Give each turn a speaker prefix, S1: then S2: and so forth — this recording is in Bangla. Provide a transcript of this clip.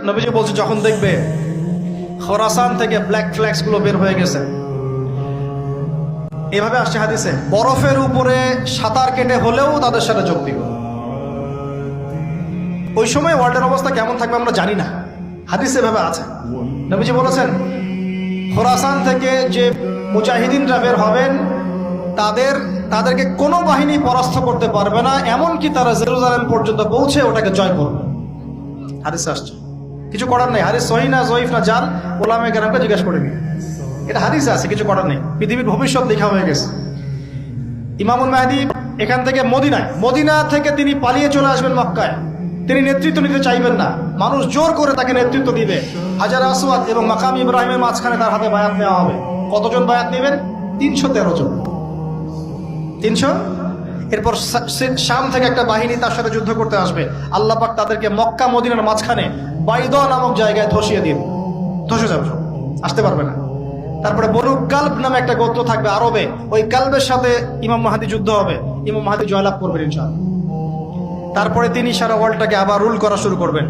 S1: নবীজি বলছে যখন দেখবে খোরাসান থেকে ব্ল্যাক ফ্ল্যাক্স গুলো বের হয়ে গেছে, এভাবে আসছে হাদিসে, বরফের উপরে সাঁতার কেটে হলেও তাদের সাথে যোগ দিবে। ওই সময় ওয়ার্ল্ডের অবস্থা কেমন থাকবে আমরা জানি না, হাদিসে এভাবে আছে। নবীজি বলেছেন খোরাসান থেকে যে মুজাহিদিনরা বের হবেন তাদেরকে কোনো বাহিনী পরাস্ত করতে পারবে না, এমনকি তারা জেরুজালেম পর্যন্ত পৌঁছে ওটাকে জয় করবে। হাদিস আসছে, কিছু করার নেই। হাদিস সহিহ না জয়ীফ না জাল, ওলামায়ে কেরামকে জিজ্ঞেস করে নি, এটা হাদিস আছে, কিছু করার নেই। পৃথিবীর ভবিষ্যৎ লেখা হয়ে গেছে। ইমামুল মাহদী এখান থেকে মদিনা থেকে তিনি পালিয়ে চলে আসবেন মক্কায়। তিনি নেতৃত্ব নিতে চাইবেন না, মানুষ জোর করে তাকে নেতৃত্ব দিবে। হাজার আসওয়াদ এবং মাকাম ইব্রাহিমের মাঝখানে তার হাতে বায়াত নেওয়া হবে। কতজন বায়াত নেবেন? 313 জন। 300। এরপর শাম থেকে একটা বাহিনী তার সাথে যুদ্ধ করতে আসবে। আল্লাহ পাক তাদেরকে মক্কা মদিনার মাঝখানে বাইদা নামক জায়গায় ধসিয়ে দিন, ধসে যাবে, আসতে পারবে না। তারপরে বনু কালব নামে একটা গোত্র থাকবে আরবে, ওই কালবের সাথে ইমাম মাহদী যুদ্ধ হবে, ইমাম মাহদী জয়লাভ করবেন ইনশাআল্লাহ। তারপরে তিনি সারা ওয়ার্ল্ডটাকে আবার রুল করা শুরু করবেন।